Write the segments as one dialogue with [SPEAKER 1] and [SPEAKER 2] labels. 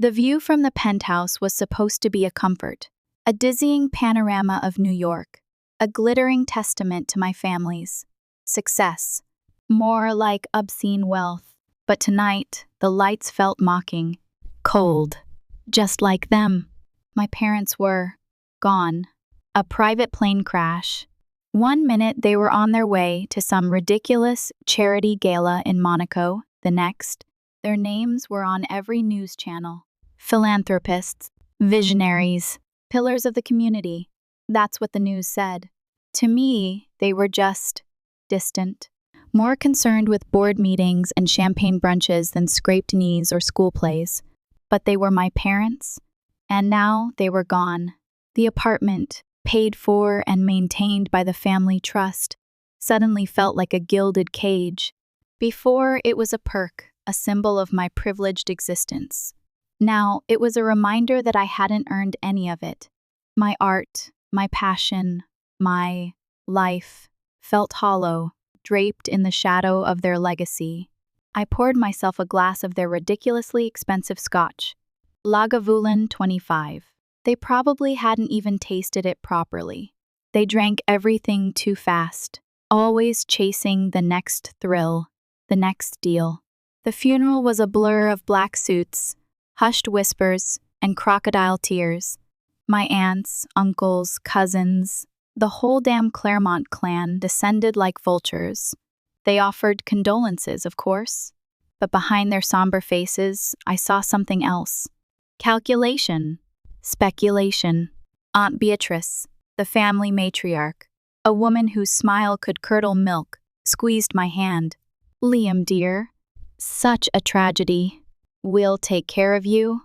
[SPEAKER 1] The view from the penthouse was supposed to be a comfort, a dizzying panorama of New York, a glittering testament to my family's success, more like obscene wealth. But tonight, the lights felt mocking, cold, just like them. My parents were gone. A private plane crash. One minute they were on their way to some ridiculous charity gala in Monaco, the next, their names were on every news channel. Philanthropists, visionaries, pillars of the community. That's what the news said. To me, they were just distant, more concerned with board meetings and champagne brunches than scraped knees or school plays. But they were my parents, and now they were gone. The apartment, paid for and maintained by the family trust, suddenly felt like a gilded cage. Before, it was a perk, a symbol of my privileged existence. Now, it was a reminder that I hadn't earned any of it. My art, my passion, my life felt hollow, draped in the shadow of their legacy. I poured myself a glass of their ridiculously expensive scotch, Lagavulin 25. They probably hadn't even tasted it properly. They drank everything too fast, always chasing the next thrill, the next deal. The funeral was a blur of black suits, hushed whispers, and crocodile tears. My aunts, uncles, cousins, the whole damn Claremont clan descended like vultures. They offered condolences, of course, but behind their somber faces, I saw something else. Calculation, speculation. Aunt Beatrice, the family matriarch, a woman whose smile could curdle milk, squeezed my hand. Liam, dear, such a tragedy. We'll take care of you.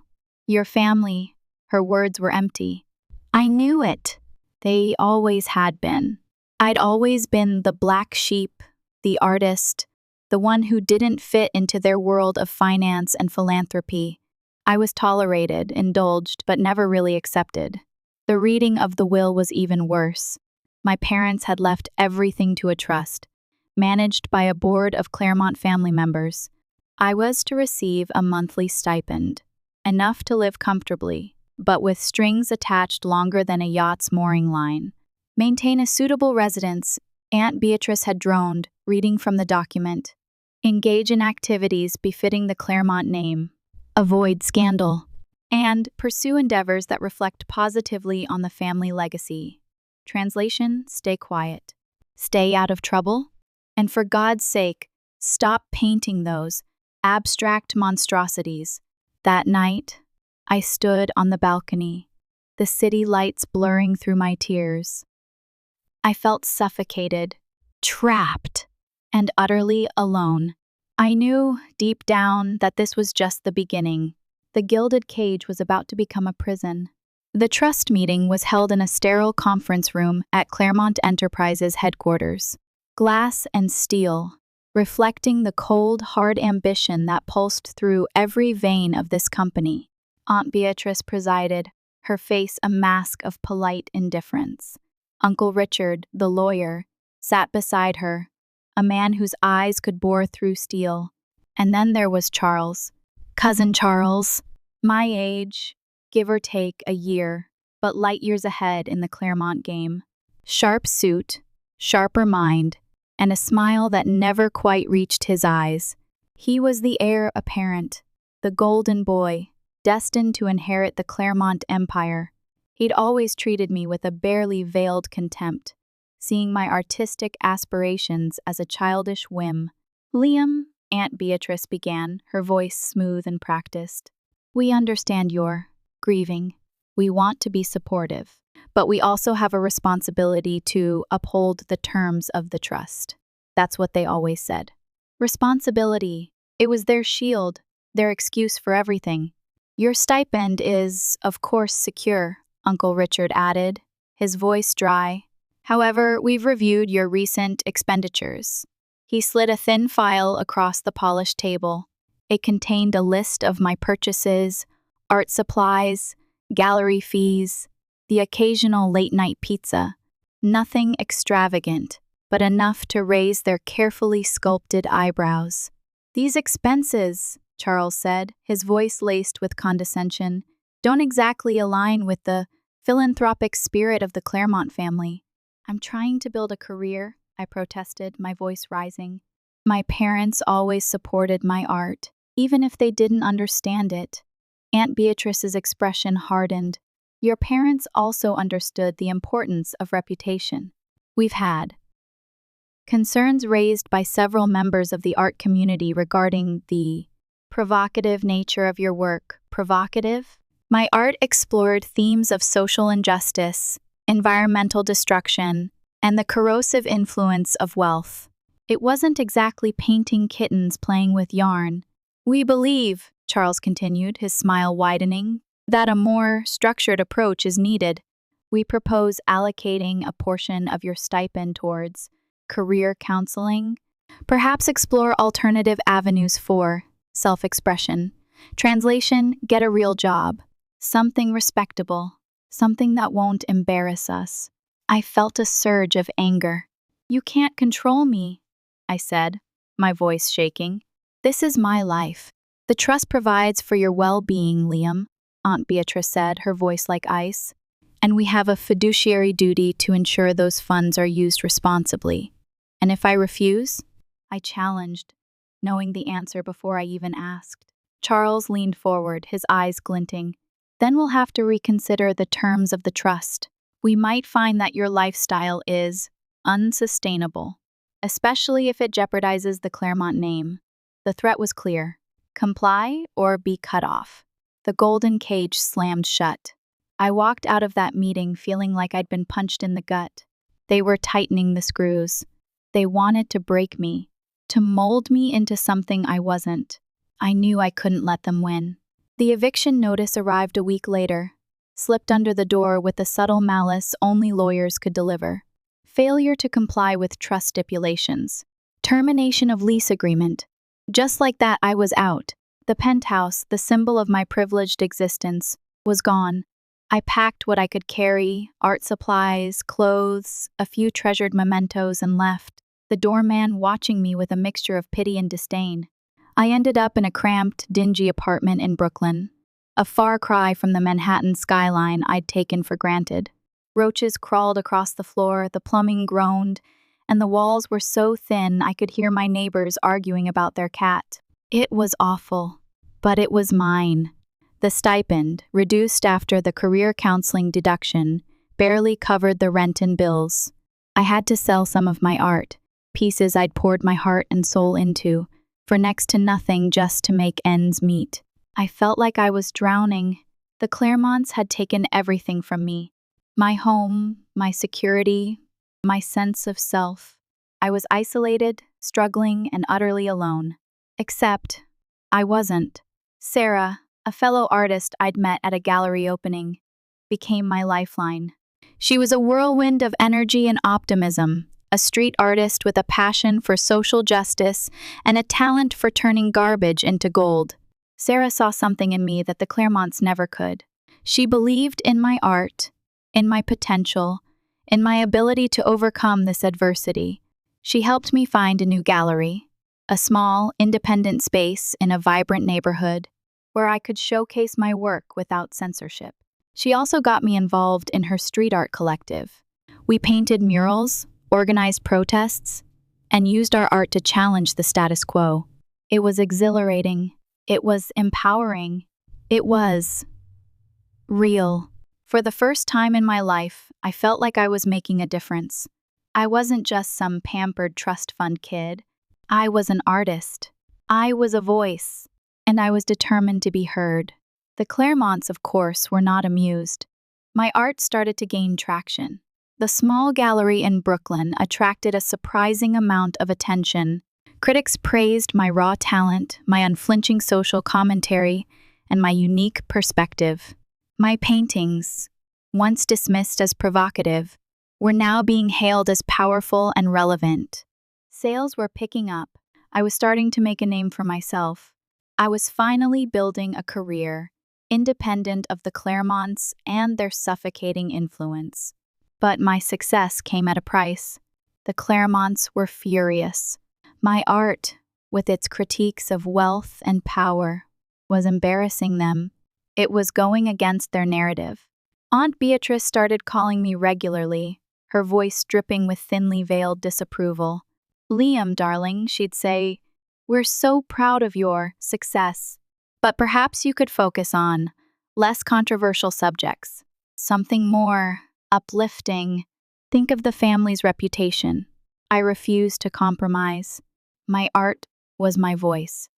[SPEAKER 1] Your family. Her words were empty. I knew it. They always had been. I'd always been the black sheep, the artist, the one who didn't fit into their world of finance and philanthropy. I was tolerated, indulged, but never really accepted. The reading of the will was even worse. My parents had left everything to a trust, managed by a board of Claremont family members. I was to receive a monthly stipend, enough to live comfortably, but with strings attached longer than a yacht's mooring line. Maintain a suitable residence, Aunt Beatrice had droned, reading from the document. Engage in activities befitting the Claremont name. Avoid scandal. And pursue endeavors that reflect positively on the family legacy. Translation, stay quiet. Stay out of trouble. And for God's sake, stop painting those abstract monstrosities. That night, I stood on the balcony, the city lights blurring through my tears. I felt suffocated, trapped, and utterly alone. I knew, deep down, that this was just the beginning. The gilded cage was about to become a prison. The trust meeting was held in a sterile conference room at Claremont Enterprises headquarters. Glass and steel, reflecting the cold, hard ambition that pulsed through every vein of this company. Aunt Beatrice presided, her face a mask of polite indifference. Uncle Richard, the lawyer, sat beside her, a man whose eyes could bore through steel. And then there was Charles, Cousin Charles, my age, give or take a year, but light years ahead in the Claremont game. Sharp suit, sharper mind, and a smile that never quite reached his eyes. He was the heir apparent, the golden boy, destined to inherit the Claremont empire. He'd always treated me with a barely veiled contempt, seeing my artistic aspirations as a childish whim. Liam, Aunt Beatrice began, her voice smooth and practiced. We understand you're grieving. We want to be supportive, but we also have a responsibility to uphold the terms of the trust. That's what they always said. Responsibility. It was their shield, their excuse for everything. Your stipend is, of course, secure, Uncle Richard added, his voice dry. However, we've reviewed your recent expenditures. He slid a thin file across the polished table. It contained a list of my purchases, art supplies, gallery fees, the occasional late-night pizza. Nothing extravagant, but enough to raise their carefully sculpted eyebrows. These expenses, Charles said, his voice laced with condescension, don't exactly align with the philanthropic spirit of the Claremont family. I'm trying to build a career, I protested, my voice rising. My parents always supported my art, even if they didn't understand it. Aunt Beatrice's expression hardened. Your parents also understood the importance of reputation. We've had concerns raised by several members of the art community regarding the provocative nature of your work. Provocative? My art explored themes of social injustice, environmental destruction, and the corrosive influence of wealth. It wasn't exactly painting kittens playing with yarn. We believe, Charles continued, his smile widening, that a more structured approach is needed. We propose allocating a portion of your stipend towards career counseling. Perhaps explore alternative avenues for self-expression. Translation, get a real job. Something respectable. Something that won't embarrass us. I felt a surge of anger. You can't control me, I said, my voice shaking. This is my life. The trust provides for your well-being, Liam, Aunt Beatrice said, her voice like ice. And we have a fiduciary duty to ensure those funds are used responsibly. And if I refuse? I challenged, knowing the answer before I even asked. Charles leaned forward, his eyes glinting. Then we'll have to reconsider the terms of the trust. We might find that your lifestyle is unsustainable, especially if it jeopardizes the Claremont name. The threat was clear. Comply or be cut off. The golden cage slammed shut. I walked out of that meeting feeling like I'd been punched in the gut. They were tightening the screws. They wanted to break me, to mold me into something I wasn't. I knew I couldn't let them win. The eviction notice arrived a week later, slipped under the door with the subtle malice only lawyers could deliver. Failure to comply with trust stipulations. Termination of lease agreement. Just like that, I was out. The penthouse, the symbol of my privileged existence, was gone. I packed what I could carry, art supplies, clothes, a few treasured mementos, and left, the doorman watching me with a mixture of pity and disdain. I ended up in a cramped, dingy apartment in Brooklyn, a far cry from the Manhattan skyline I'd taken for granted. Roaches crawled across the floor, the plumbing groaned, and the walls were so thin I could hear my neighbors arguing about their cat. It was awful, but it was mine. The stipend, reduced after the career counseling deduction, barely covered the rent and bills. I had to sell some of my art, pieces I'd poured my heart and soul into, for next to nothing just to make ends meet. I felt like I was drowning. The Claremonts had taken everything from me. My home, my security, my sense of self. I was isolated, struggling, and utterly alone. Except, I wasn't. Sarah, a fellow artist I'd met at a gallery opening, became my lifeline. She was a whirlwind of energy and optimism, a street artist with a passion for social justice and a talent for turning garbage into gold. Sarah saw something in me that the Claremonts never could. She believed in my art, in my potential, in my ability to overcome this adversity. She helped me find a new gallery, a small, independent space in a vibrant neighborhood where I could showcase my work without censorship. She also got me involved in her street art collective. We painted murals, organized protests, and used our art to challenge the status quo. It was exhilarating. It was empowering. It was real. For the first time in my life, I felt like I was making a difference. I wasn't just some pampered trust fund kid. I was an artist. I was a voice, and I was determined to be heard. The Claremonts, of course, were not amused. My art started to gain traction. The small gallery in Brooklyn attracted a surprising amount of attention. Critics praised my raw talent, my unflinching social commentary, and my unique perspective. My paintings, once dismissed as provocative, were now being hailed as powerful and relevant. Sales were picking up. I was starting to make a name for myself. I was finally building a career, independent of the Claremonts and their suffocating influence. But my success came at a price. The Claremonts were furious. My art, with its critiques of wealth and power, was embarrassing them. It was going against their narrative. Aunt Beatrice started calling me regularly, her voice dripping with thinly veiled disapproval. "Liam, darling," she'd say, "we're so proud of your success. But perhaps you could focus on less controversial subjects, something more uplifting. Think of the family's reputation." I refused to compromise. My art was my voice.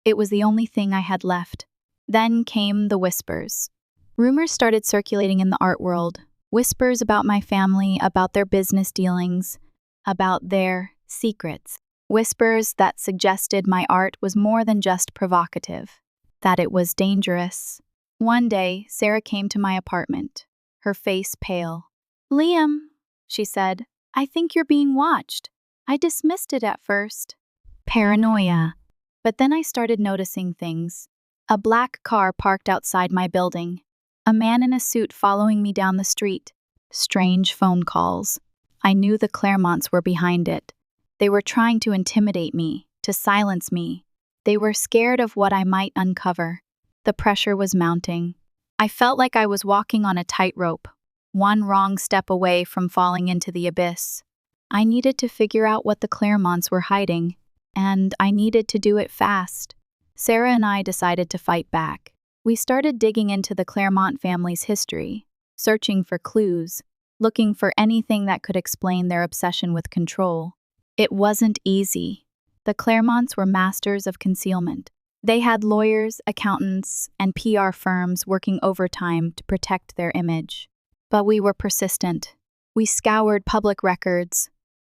[SPEAKER 1] It was the only thing I had left. Then came the whispers. Rumors started circulating in the art world. Whispers about my family, about their business dealings, about their secrets. Whispers that suggested my art was more than just provocative, that it was dangerous. One day, Sarah came to my apartment, her face pale. "Liam," she said, "I think you're being watched." I dismissed it at first. Paranoia. But then I started noticing things. A black car parked outside my building. A man in a suit following me down the street. Strange phone calls. I knew the Claremonts were behind it. They were trying to intimidate me, to silence me. They were scared of what I might uncover. The pressure was mounting. I felt like I was walking on a tightrope, one wrong step away from falling into the abyss. I needed to figure out what the Claremonts were hiding, and I needed to do it fast. Sarah and I decided to fight back. We started digging into the Claremont family's history, searching for clues, looking for anything that could explain their obsession with control. It wasn't easy. The Claremonts were masters of concealment. They had lawyers, accountants, and PR firms working overtime to protect their image. But we were persistent. We scoured public records,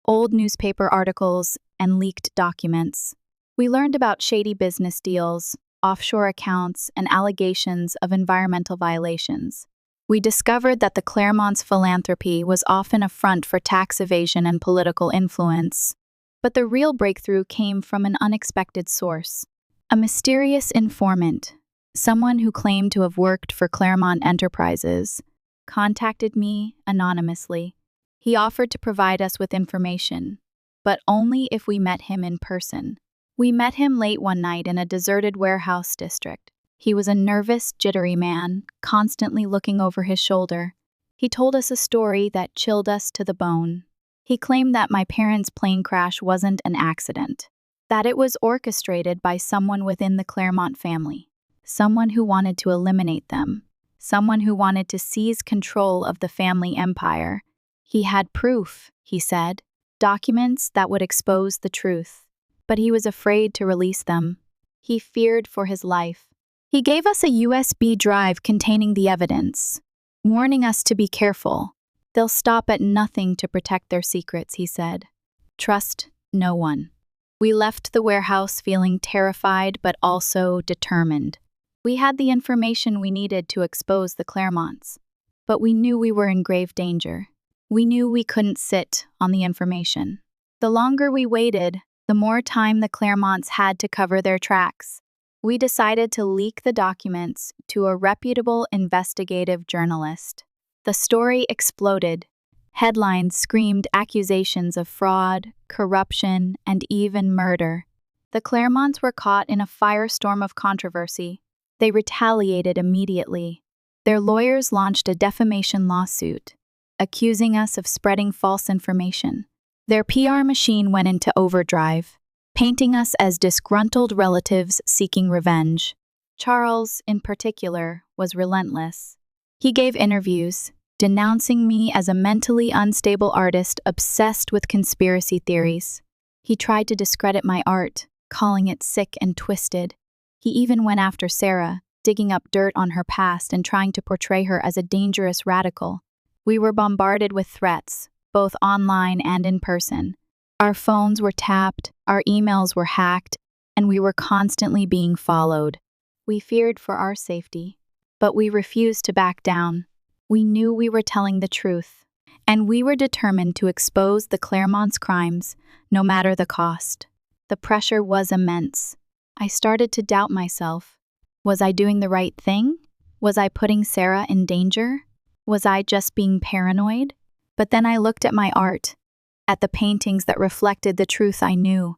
[SPEAKER 1] old newspaper articles, and leaked documents. We learned about shady business deals, offshore accounts, and allegations of environmental violations. We discovered that the Claremonts' philanthropy was often a front for tax evasion and political influence. But the real breakthrough came from an unexpected source. A mysterious informant, someone who claimed to have worked for Claremont Enterprises, contacted me anonymously. He offered to provide us with information, but only if we met him in person. We met him late one night in a deserted warehouse district. He was a nervous, jittery man, constantly looking over his shoulder. He told us a story that chilled us to the bone. He claimed that my parents' plane crash wasn't an accident, that it was orchestrated by someone within the Claremont family, someone who wanted to eliminate them, someone who wanted to seize control of the family empire. He had proof, he said, documents that would expose the truth, but he was afraid to release them. He feared for his life. He gave us a USB drive containing the evidence, warning us to be careful. They'll stop at nothing to protect their secrets, he said. Trust no one. We left the warehouse feeling terrified but also determined. We had the information we needed to expose the Claremonts, but we knew we were in grave danger. We knew we couldn't sit on the information. The longer we waited, the more time the Claremonts had to cover their tracks. We decided to leak the documents to a reputable investigative journalist. The story exploded. Headlines screamed accusations of fraud, corruption, and even murder. The Claremonts were caught in a firestorm of controversy. They retaliated immediately. Their lawyers launched a defamation lawsuit, accusing us of spreading false information. Their PR machine went into overdrive, painting us as disgruntled relatives seeking revenge. Charles, in particular, was relentless. He gave interviews, denouncing me as a mentally unstable artist obsessed with conspiracy theories. He tried to discredit my art, calling it sick and twisted. He even went after Sarah, digging up dirt on her past and trying to portray her as a dangerous radical. We were bombarded with threats, both online and in person. Our phones were tapped, our emails were hacked, and we were constantly being followed. We feared for our safety, but we refused to back down. We knew we were telling the truth, and we were determined to expose the Claremonts' crimes, no matter the cost. The pressure was immense. I started to doubt myself. Was I doing the right thing? Was I putting Sarah in danger? Was I just being paranoid? But then I looked at my art, at the paintings that reflected the truth I knew.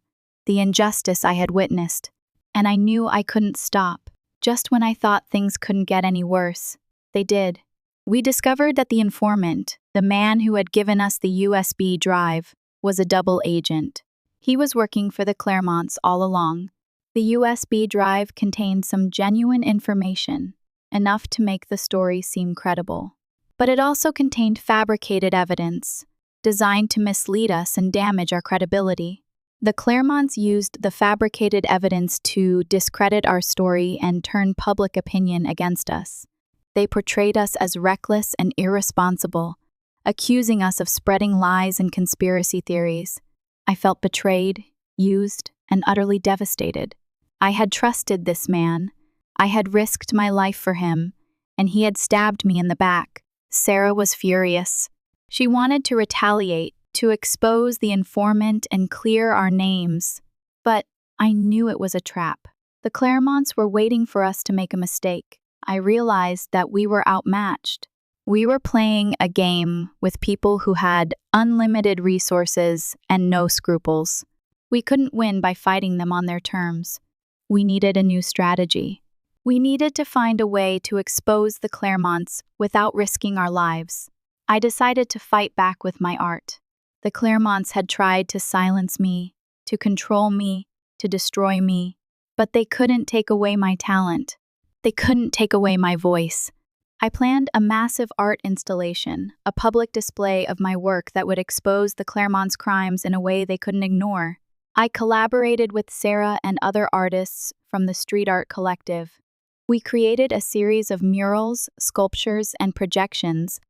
[SPEAKER 1] the injustice I had witnessed, and I knew I couldn't stop. Just when I thought things couldn't get any worse, they did. We discovered that the informant, the man who had given us the USB drive, was a double agent. He was working for the Claremonts all along. The USB drive contained some genuine information, enough to make the story seem credible. But it also contained fabricated evidence, designed to mislead us and damage our credibility. The Claremonts used the fabricated evidence to discredit our story and turn public opinion against us. They portrayed us as reckless and irresponsible, accusing us of spreading lies and conspiracy theories. I felt betrayed, used, and utterly devastated. I had trusted this man. I had risked my life for him, and he had stabbed me in the back. Sarah was furious. She wanted to retaliate, to expose the informant and clear our names. But I knew it was a trap. The Claremonts were waiting for us to make a mistake. I realized that we were outmatched. We were playing a game with people who had unlimited resources and no scruples. We couldn't win by fighting them on their terms. We needed a new strategy. We needed to find a way to expose the Claremonts without risking our lives. I decided to fight back with my art. The Claremonts had tried to silence me, to control me, to destroy me, but they couldn't take away my talent. They couldn't take away my voice. I planned a massive art installation, a public display of my work that would expose the Claremonts' crimes in a way they couldn't ignore. I collaborated with Sarah and other artists from the Street Art Collective. We created a series of murals, sculptures, and projections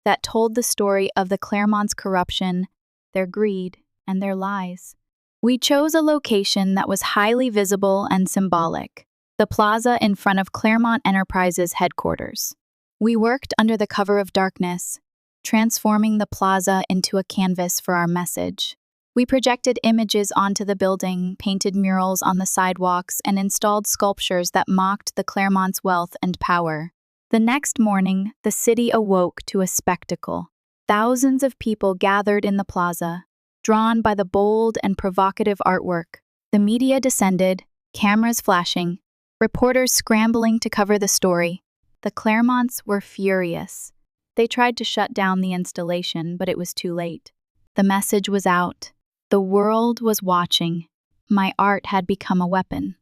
[SPEAKER 1] that told the story of the Claremonts' corruption, their greed, and their lies. We chose a location that was highly visible and symbolic, the plaza in front of Claremont Enterprises headquarters. We worked under the cover of darkness, transforming the plaza into a canvas for our message. We projected images onto the building, painted murals on the sidewalks, and installed sculptures that mocked the Claremonts' wealth and power. The next morning, the city awoke to a spectacle. Thousands of people gathered in the plaza, drawn by the bold and provocative artwork. The media descended, cameras flashing, reporters scrambling to cover the story. The Claremonts were furious. They tried to shut down the installation, but it was too late. The message was out. The world was watching. My art had become a weapon.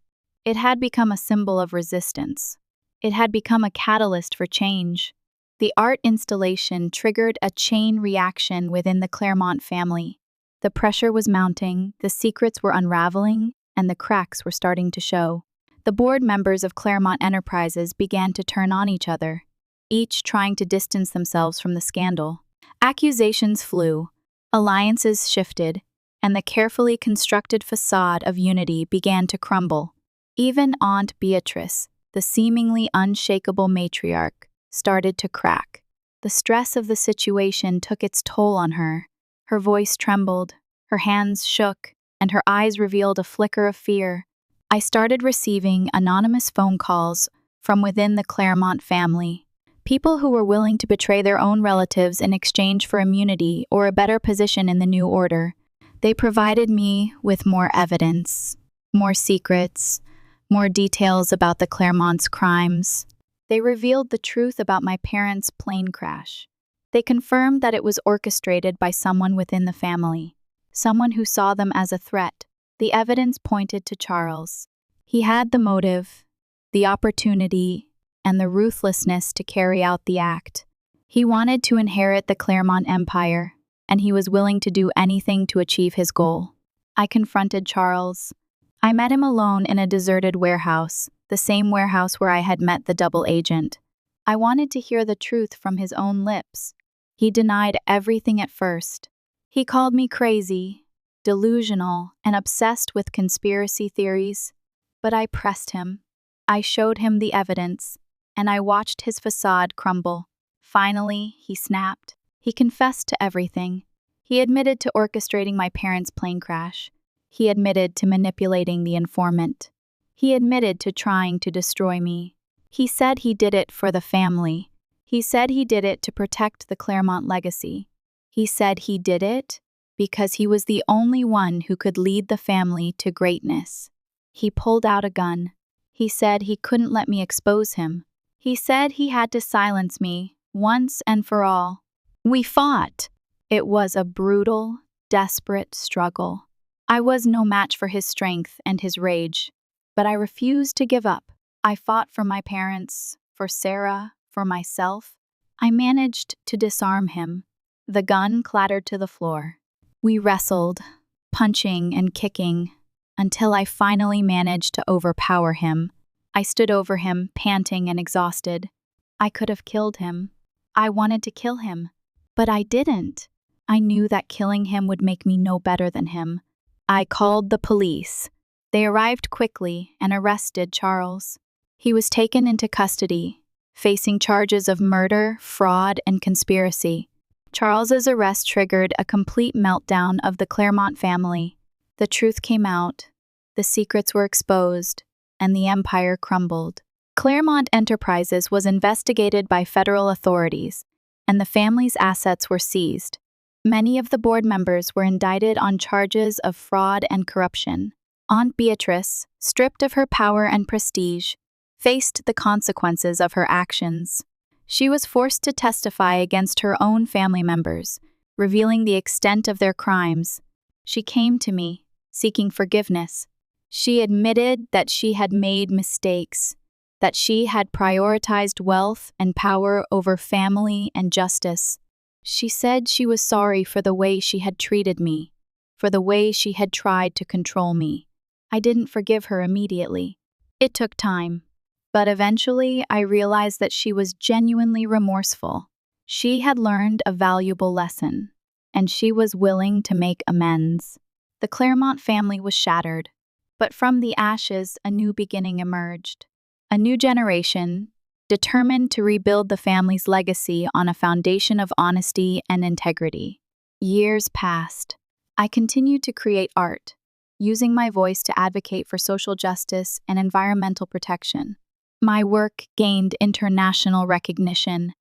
[SPEAKER 1] It had become a symbol of resistance. It had become a catalyst for change. The art installation triggered a chain reaction within the Claremont family. The pressure was mounting, the secrets were unraveling, and the cracks were starting to show. The board members of Claremont Enterprises began to turn on each other, each trying to distance themselves from the scandal. Accusations flew, alliances shifted, and the carefully constructed facade of unity began to crumble. Even Aunt Beatrice, the seemingly unshakable matriarch, started to crack. The stress of the situation took its toll on her. Her voice trembled, her hands shook, and her eyes revealed a flicker of fear. I started receiving anonymous phone calls from within the Claremont family. People who were willing to betray their own relatives in exchange for immunity or a better position in the new order. They provided me with more evidence, more secrets, more details about the Claremonts' crimes. They revealed the truth about my parents' plane crash. They confirmed that it was orchestrated by someone within the family, someone who saw them as a threat. The evidence pointed to Charles. He had the motive, the opportunity, and the ruthlessness to carry out the act. He wanted to inherit the Claremont Empire, and he was willing to do anything to achieve his goal. I confronted Charles. I met him alone in a deserted warehouse, the same warehouse where I had met the double agent. I wanted to hear the truth from his own lips. He denied everything at first. He called me crazy, delusional, and obsessed with conspiracy theories. But I pressed him. I showed him the evidence, and I watched his facade crumble. Finally, he snapped. He confessed to everything. He admitted to orchestrating my parents' plane crash. He admitted to manipulating the informant. He admitted to trying to destroy me. He said he did it for the family. He said he did it to protect the Claremont legacy. He said he did it because he was the only one who could lead the family to greatness. He pulled out a gun. He said he couldn't let me expose him. He said he had to silence me, once and for all. We fought. It was a brutal, desperate struggle. I was no match for his strength and his rage, but I refused to give up. I fought for my parents, for Sarah, for myself. I managed to disarm him. The gun clattered to the floor. We wrestled, punching and kicking, until I finally managed to overpower him. I stood over him, panting and exhausted. I could have killed him. I wanted to kill him, but I didn't. I knew that killing him would make me no better than him. I called the police. They arrived quickly and arrested Charles. He was taken into custody, facing charges of murder, fraud, and conspiracy. Charles's arrest triggered a complete meltdown of the Claremont family. The truth came out, the secrets were exposed, and the empire crumbled. Claremont Enterprises was investigated by federal authorities, and the family's assets were seized. Many of the board members were indicted on charges of fraud and corruption. Aunt Beatrice, stripped of her power and prestige, faced the consequences of her actions. She was forced to testify against her own family members, revealing the extent of their crimes. She came to me, seeking forgiveness. She admitted that she had made mistakes, that she had prioritized wealth and power over family and justice. She said she was sorry for the way she had treated me, for the way she had tried to control me. I didn't forgive her immediately. It took time, but eventually I realized that she was genuinely remorseful. She had learned a valuable lesson, and she was willing to make amends. The Claremont family was shattered, but from the ashes a new beginning emerged. A new generation, determined to rebuild the family's legacy on a foundation of honesty and integrity. Years passed. I continued to create art, using my voice to advocate for social justice and environmental protection. My work gained international recognition,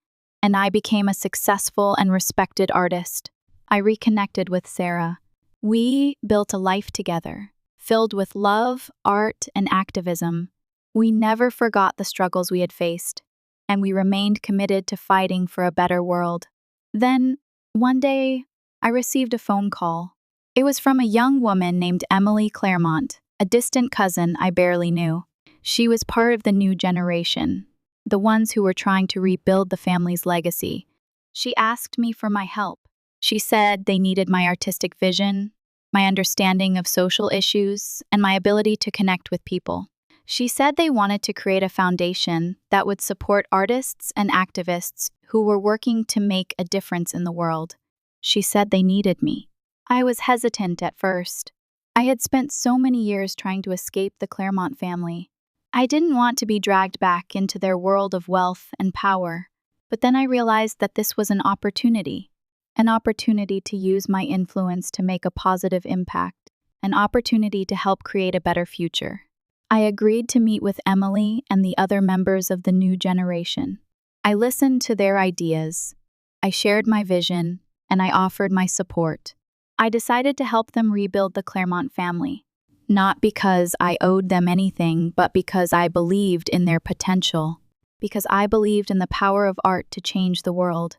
[SPEAKER 1] and I became a successful and respected artist. I reconnected with Sarah. We built a life together, filled with love, art, and activism. We never forgot the struggles we had faced, and we remained committed to fighting for a better world. Then, one day, I received a phone call. It was from a young woman named Emily Claremont, a distant cousin I barely knew. She was part of the new generation, the ones who were trying to rebuild the family's legacy. She asked me for my help. She said they needed my artistic vision, my understanding of social issues, and my ability to connect with people. She said they wanted to create a foundation that would support artists and activists who were working to make a difference in the world. She said they needed me. I was hesitant at first. I had spent so many years trying to escape the Claremont family. I didn't want to be dragged back into their world of wealth and power. But then I realized that this was an opportunity to use my influence to make a positive impact, an opportunity to help create a better future. I agreed to meet with Emily and the other members of the new generation. I listened to their ideas. I shared my vision, and I offered my support. I decided to help them rebuild the Claremont family, not because I owed them anything, but because I believed in their potential, because I believed in the power of art to change the world.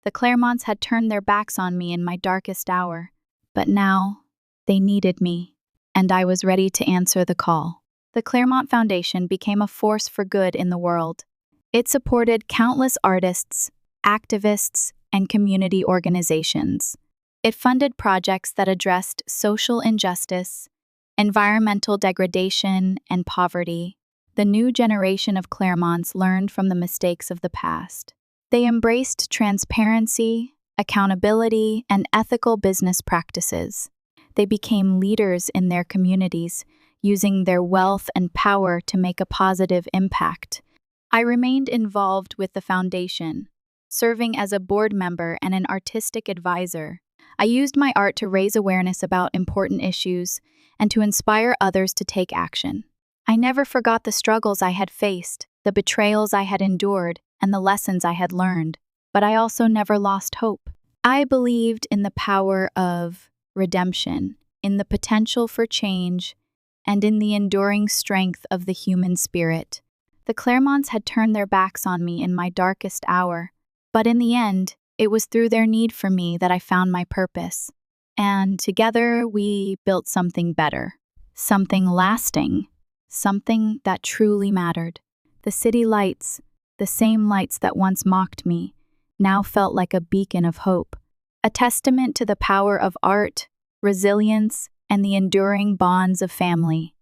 [SPEAKER 1] The Claremonts had turned their backs on me in my darkest hour, but now they needed me, and I was ready to answer the call. The Claremont Foundation became a force for good in the world. It supported countless artists, activists, and community organizations. It funded projects that addressed social injustice, environmental degradation, and poverty. The new generation of Claremonts learned from the mistakes of the past. They embraced transparency, accountability, and ethical business practices. They became leaders in their communities, using their wealth and power to make a positive impact. I remained involved with the foundation, serving as a board member and an artistic advisor. I used my art to raise awareness about important issues and to inspire others to take action. I never forgot the struggles I had faced, the betrayals I had endured, and the lessons I had learned, but I also never lost hope. I believed in the power of redemption, in the potential for change, and in the enduring strength of the human spirit. The Claremonts had turned their backs on me in my darkest hour, but in the end, it was through their need for me that I found my purpose. And together we built something better, something lasting, something that truly mattered. The city lights, the same lights that once mocked me, now felt like a beacon of hope, a testament to the power of art, resilience, and the enduring bonds of family.